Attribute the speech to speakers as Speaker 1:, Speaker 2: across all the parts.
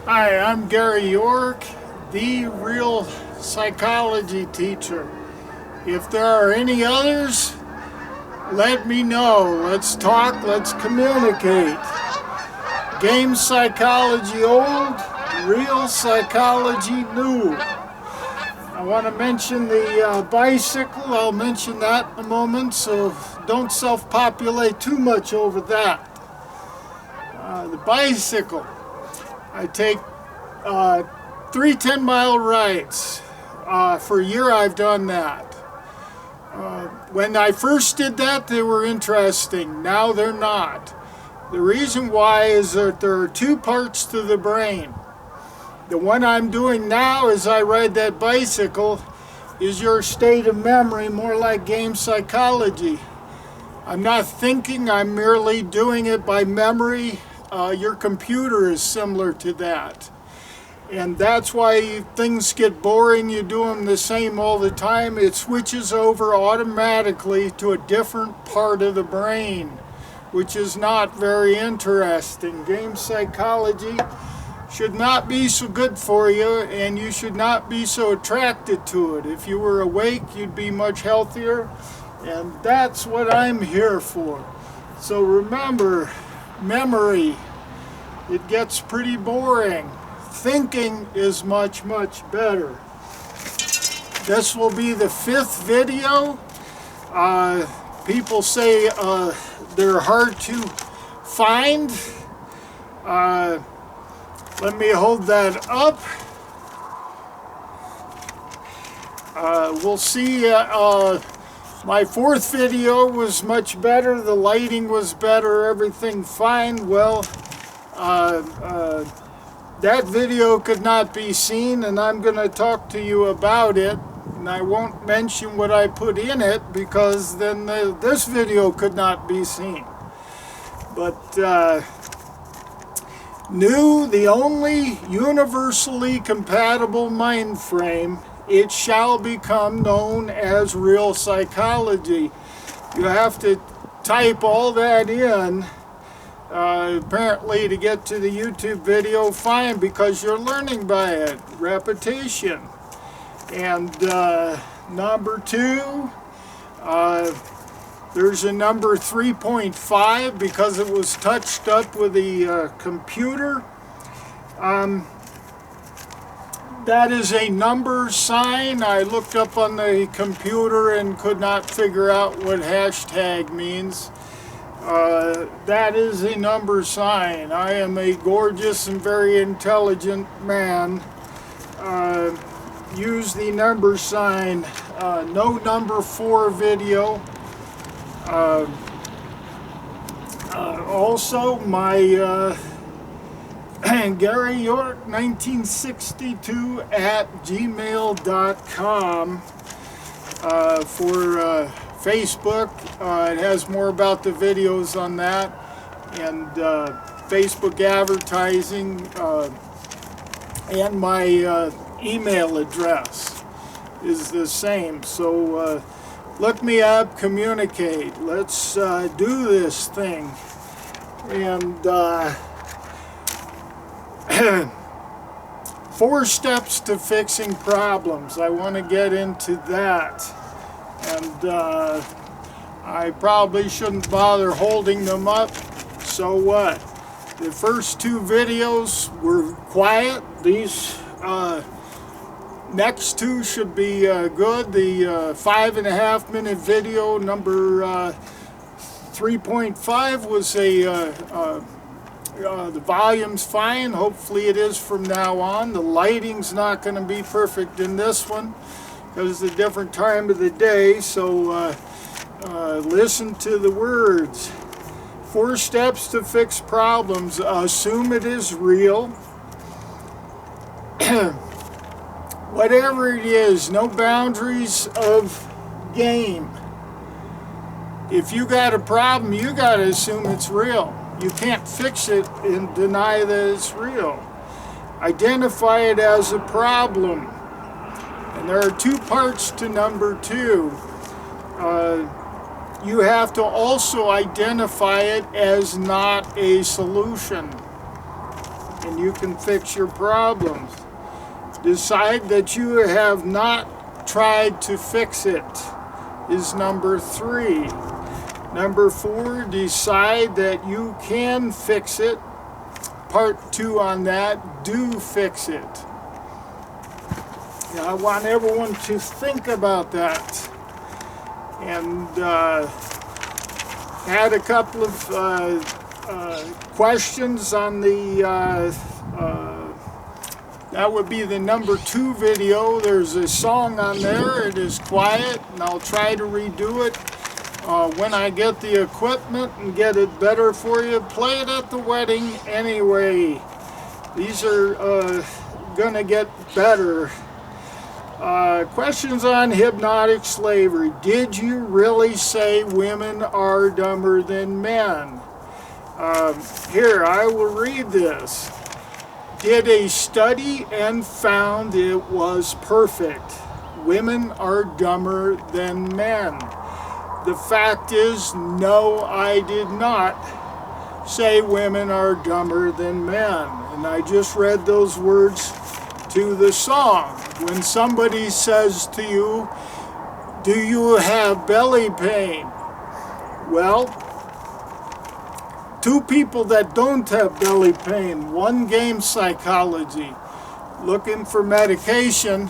Speaker 1: Hi, I'm Gary York, the real psychology teacher. If there are any others, let me know. Let's talk, let's communicate. Game psychology old, real psychology new. I want to mention the bicycle. I'll mention that in a moment, so don't self-populate too much over that. The bicycle. I take 3 10-mile rides. For a year I've done that. When I first did that, they were interesting. Now they're not. The reason why is that there are two parts to the brain. The one I'm doing now as I ride that bicycle is your state of memory, more like game psychology. I'm not thinking, I'm merely doing it by memory. Your computer is similar to that. And that's why things get boring. You do them the same all the time. It switches over automatically to a different part of the brain, which is not very interesting. Game psychology should not be so good for you, and you should not be so attracted to it. If you were awake, you'd be much healthier, and that's what I'm here for. So remember, memory, it gets pretty boring. Thinking is much, much better. This will be the 5th video. People say they're hard to find. Let me hold that up. We'll see. My 4th video was much better. The lighting was better. Everything fine. Well, that video could not be seen, and I'm going to talk to you about it. And I won't mention what I put in it because then this video could not be seen. But new, the only universally compatible mind frame, it shall become known as real psychology. You have to type all that in. Apparently to get to the YouTube video, fine, because you're learning by it, repetition. And number 2, there's a number 3.5 because it was touched up with the computer. That is a number sign. I looked up on the computer and could not figure out what hashtag means. That is a number sign. I am a gorgeous and very intelligent man. Use the number sign. No number 4 video. Also, my Gary York 1962 at gmail.com for Facebook. It has more about the videos on that, and Facebook advertising, and my email address is the same. So look me up, communicate. Let's do this thing. And 4 steps to fixing problems. I want to get into that. And I probably shouldn't bother holding them up. So what? The first 2 videos were quiet. These next 2 should be good. The 5.5 minute video number 3.5 was the volume's fine. Hopefully it is from now on. The lighting's not going to be perfect in this one because it's a different time of the day, so listen to the words. 4 steps to fix problems. Assume it is real. Whatever it is, no boundaries of game. If you got a problem, you got to assume it's real. You can't fix it and deny that it's real. Identify it as a problem. And there are 2 parts to number 2. You have to also identify it as not a solution. and you can fix your problems. Decide that you have not tried to fix it is number 3. Number 4, decide that you can fix it. Part 2 on that, do fix it. Now, I want everyone to think about that. And had a couple of questions on the, that would be the number 2 video. There's a song on there, it is quiet, and I'll try to redo it when I get the equipment and get it better for you. Play it at the wedding anyway. These are gonna get better. Questions on hypnotic slavery. Did you really say women are dumber than men? Here, I will read this. Did a study and found it was perfect. Women are dumber than men. The fact is, no, I did not say women are dumber than men. And I just read those words to the song. When somebody says to you, do you have belly pain? Well, 2 people that don't have belly pain, one game psychology, looking for medication.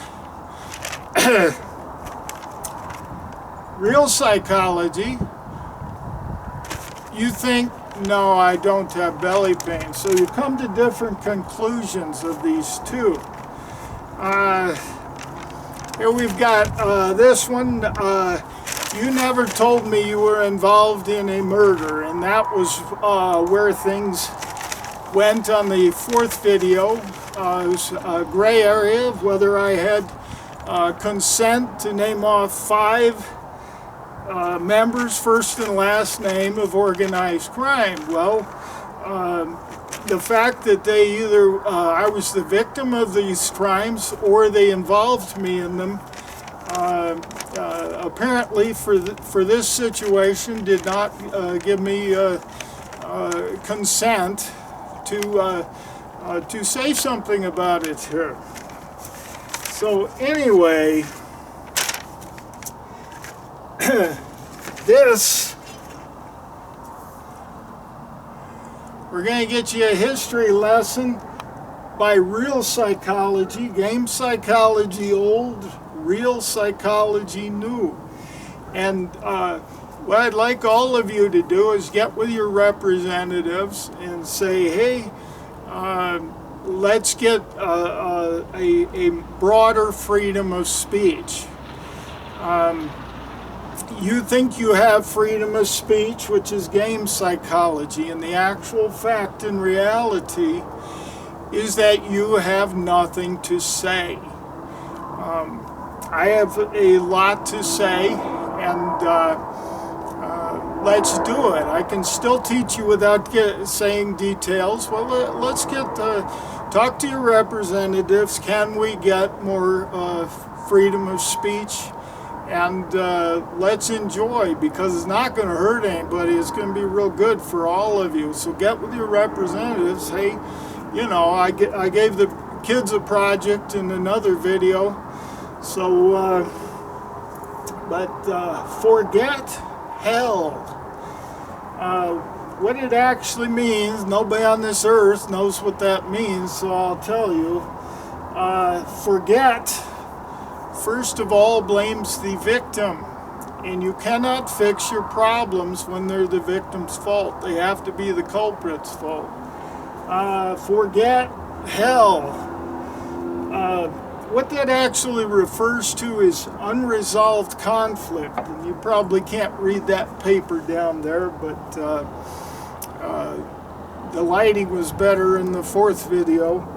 Speaker 1: Real psychology, you think, no, I don't have belly pain. So you come to different conclusions of these 2. Here we've got this one. You never told me you were involved in a murder, and that was where things went on the 4th video. It was a gray area of whether I had consent to name off 5 members, first and last name, of organized crime. Well, the fact that they either I was the victim of these crimes or they involved me in them, apparently for this situation did not give me consent to say something about it here. So anyway, this, we're going to get you a history lesson by real psychology, game psychology old, real psychology new. And what I'd like all of you to do is get with your representatives and say, hey, let's get a broader freedom of speech. You think you have freedom of speech, which is game psychology, and the actual fact in reality is that you have nothing to say. I have a lot to say, and let's do it. I can still teach you without saying details. Well, let's talk to your representatives. Can we get more freedom of speech? And let's enjoy, because it's not going to hurt anybody. It's going to be real good for all of you. So get with your representatives. Hey, you know, I gave the kids a project in another video. So, forget hell. What it actually means, nobody on this earth knows what that means, so I'll tell you. Forget, first of all, blames the victim. And you cannot fix your problems when they're the victim's fault. They have to be the culprit's fault. Forget hell. What that actually refers to is unresolved conflict. And you probably can't read that paper down there, but the lighting was better in the 4th video.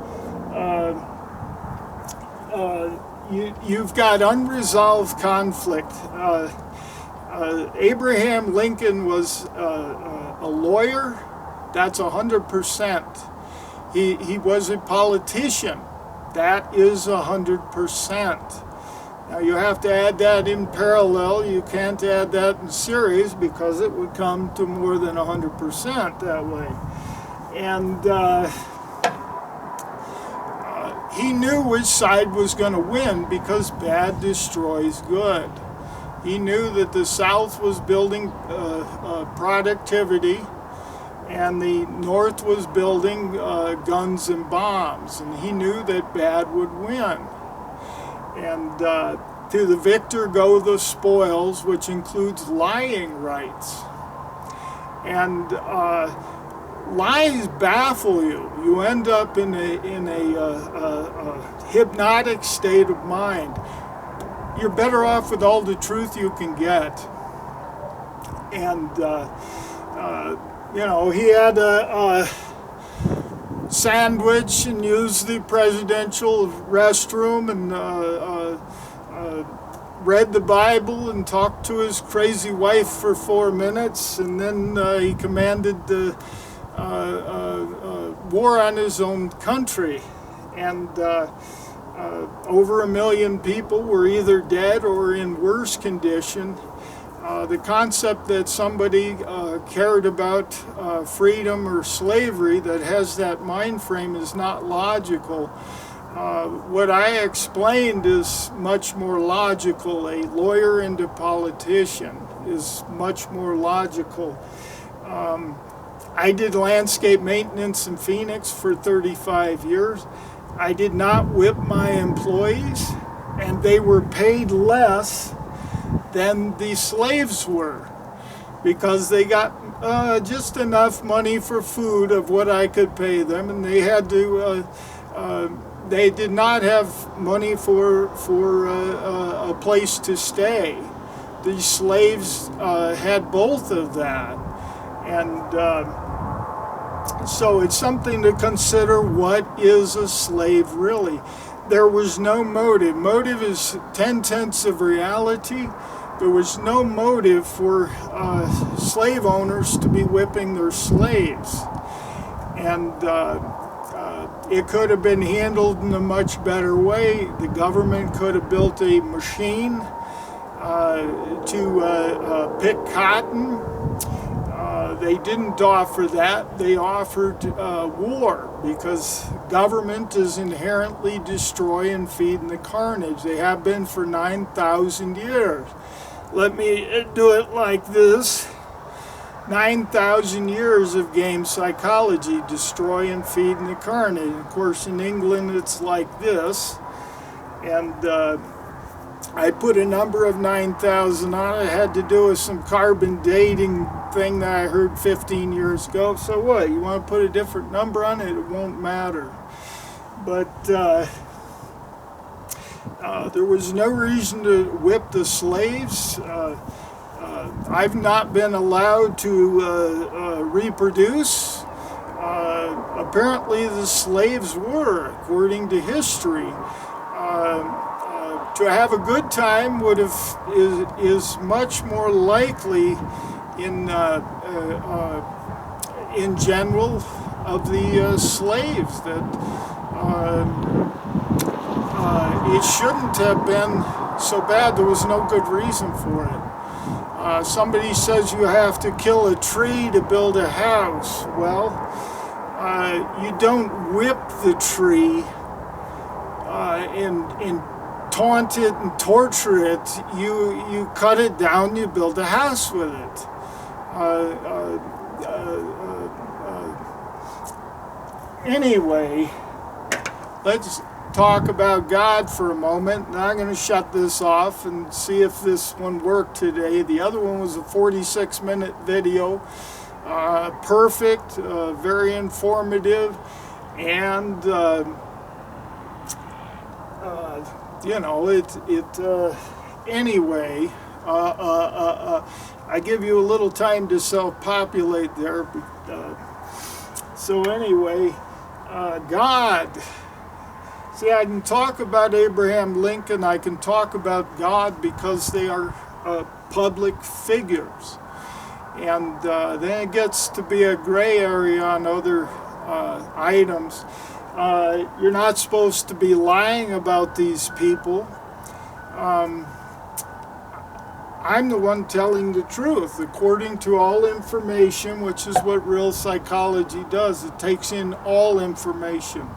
Speaker 1: You've got unresolved conflict. Abraham Lincoln was a lawyer. That's 100%. He was a politician. That is 100%. Now you have to add that in parallel. You can't add that in series because it would come to more than 100% that way. And he knew which side was going to win because bad destroys good. He knew that the South was building productivity and the North was building guns and bombs, and he knew that bad would win. And to the victor go the spoils, which includes lying rights. And lies baffle you. You end up in a hypnotic state of mind. You're better off with all the truth you can get. And he had a sandwich and used the presidential restroom and read the Bible and talked to his crazy wife for 4 minutes, and then he commanded war on his own country. And over 1 million people were either dead or in worse condition. The concept that somebody cared about freedom or slavery that has that mind frame is not logical. What I explained is much more logical. A lawyer and a politician is much more logical. I did landscape maintenance in Phoenix for 35 years. I did not whip my employees, and they were paid less than the slaves were because they got just enough money for food of what I could pay them, and they had to they did not have money for a place to stay. The slaves had both of that, and so it's something to consider. What is a slave really? There was no motive. Motive is 10/10 of reality. There was no motive for slave owners to be whipping their slaves. And it could have been handled in a much better way. The government could have built a machine to pick cotton. They didn't offer that. They offered war, because government is inherently destroy and feed the carnage. They have been for 9,000 years. Let me do it like this. 9,000 years of game psychology, destroy and feed the carnage. Of course, in England, it's like this. And I put a number of 9,000 on it. It had to do with some carbon dating thing that I heard 15 years ago. So what? You want to put a different number on it? It won't matter. But there was no reason to whip the slaves. I've not been allowed to reproduce. Apparently the slaves were, according to history. To have a good time is much more likely in general of the slaves, that it shouldn't have been so bad. There was no good reason for it. Somebody says you have to kill a tree to build a house. Well, you don't whip the tree and taunt it and torture it. You cut it down, you build a house with it. Anyway, let's talk about God for a moment. Now I'm going to shut this off and see if this one worked today. The other one was a 46-minute video. Perfect, very informative, and anyway, I give you a little time to self-populate there. So anyway, God. See, I can talk about Abraham Lincoln, I can talk about God because they are public figures. And then it gets to be a gray area on other items. You're not supposed to be lying about these people. I'm the one telling the truth, according to all information, which is what real psychology does. It takes in all information.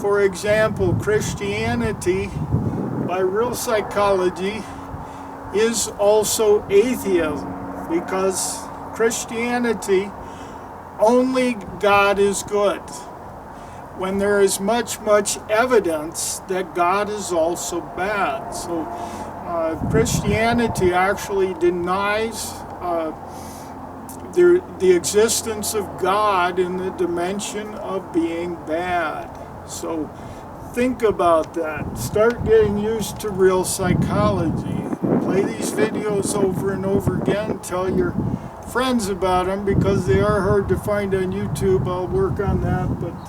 Speaker 1: For example, Christianity, by real psychology, is also atheism, because Christianity, only God is good, when there is much evidence that God is also bad. So Christianity actually denies the existence of God in the dimension of being bad. So think about that. Start getting used to real psychology. Play these videos over and over again. Tell your friends about them, because they are hard to find on YouTube. I'll work on that. But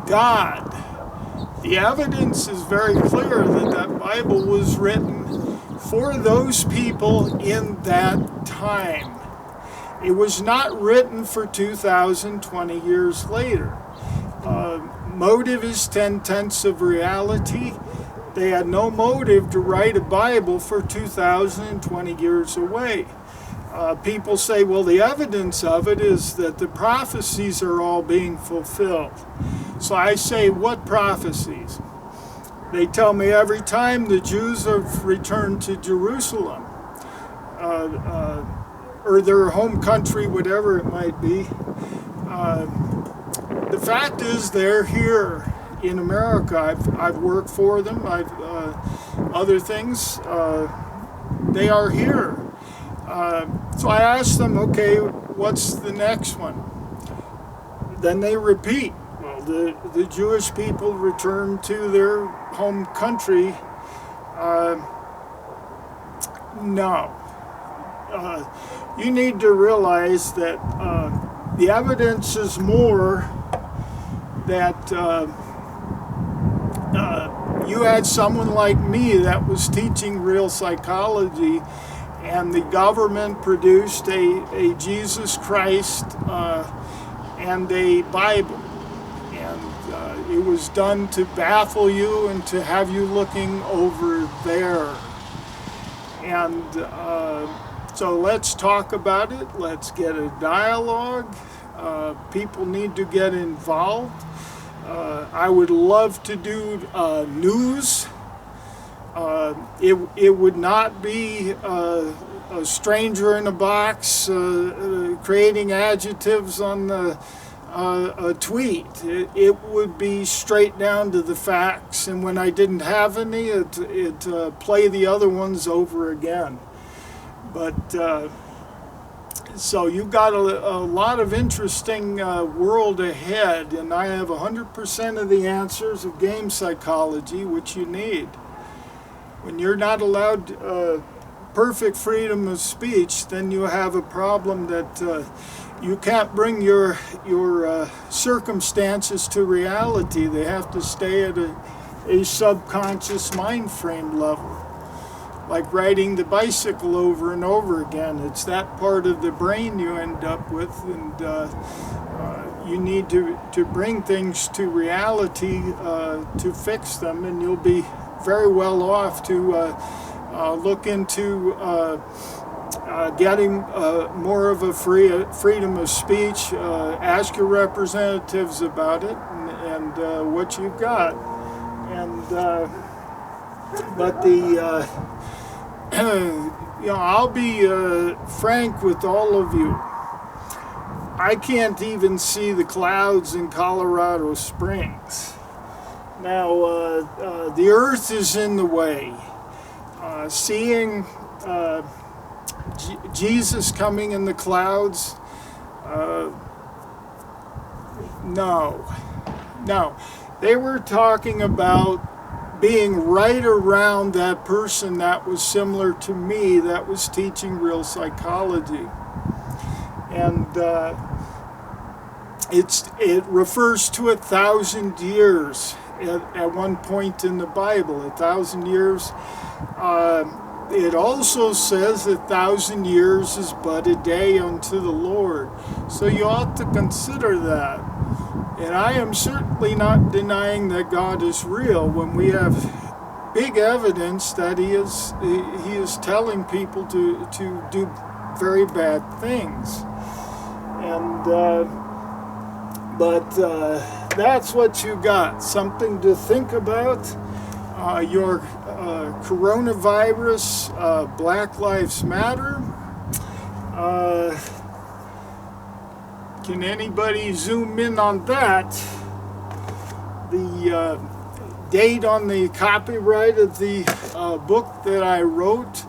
Speaker 1: God, the evidence is very clear that that Bible was written for those people in that time. It was not written for 2020 years later. Motive is 10/10 of reality. They had no motive to write a Bible for 2020 years away. People say, well, the evidence of it is that the prophecies are all being fulfilled. So I say, what prophecies? They tell me every time the Jews have returned to Jerusalem, or their home country, whatever it might be. The fact is, they're here in America. I've worked for them. Other things. They are here. So I asked them, okay, what's the next one? Then they repeat. Well, the Jewish people return to their home country. No. You need to realize that the evidence is more that you had someone like me that was teaching real psychology, and the government produced a Jesus Christ and a Bible. And it was done to baffle you and to have you looking over there. And so let's talk about it. Let's get a dialogue. People need to get involved. I would love to do news. It would not be a stranger in a box creating adjectives on a tweet. It would be straight down to the facts, and when I didn't have any, it play the other ones over again. But so you've got a lot of interesting world ahead, and I have 100% of the answers of game psychology, which you need. When you're not allowed perfect freedom of speech, then you have a problem that you can't bring your circumstances to reality. They have to stay at a subconscious mind frame level. Like riding the bicycle over and over again. It's that part of the brain you end up with, and you need to bring things to reality to fix them, and you'll be very well off to look into getting more of a freedom of speech. Ask your representatives about it and what you've got. And but the I'll be frank with all of you. I can't even see the clouds in Colorado Springs. Now, the earth is in the way. Seeing Jesus coming in the clouds, no. They were talking about being right around that person that was similar to me, that was teaching real psychology. And it refers to 1,000 years at one point in the Bible. 1,000 years. It also says 1,000 years is but a day unto the Lord. So you ought to consider that. And I am certainly not denying that God is real when we have big evidence that He is telling people to do very bad things. And but that's what you got. Something to think about. Your coronavirus, Black Lives Matter. Can anybody zoom in on that? The date on the copyright of the book that I wrote.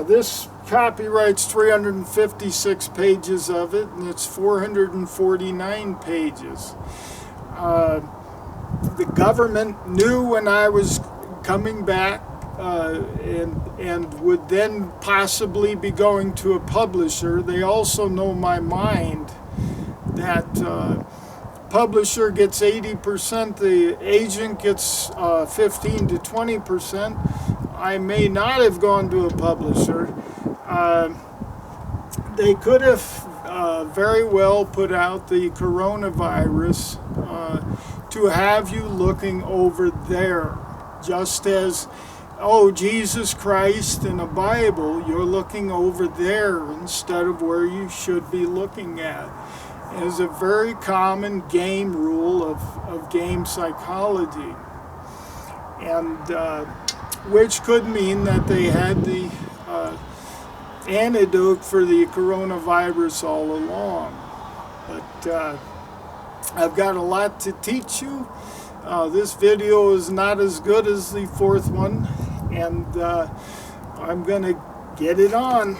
Speaker 1: This copyright's 356 pages of it, and it's 449 pages. The government knew when I was coming back and would then possibly be going to a publisher. They also know my mind that publisher gets 80%, the agent gets 15 to 20%. I may not have gone to a publisher. They could have very well put out the coronavirus to have you looking over there, just as, oh, Jesus Christ in a Bible, you're looking over there instead of where you should be looking at. It is a very common game rule of game psychology, and which could mean that they had the antidote for the coronavirus all along. But I've got a lot to teach you. This video is not as good as the fourth one, and I'm going to get it on.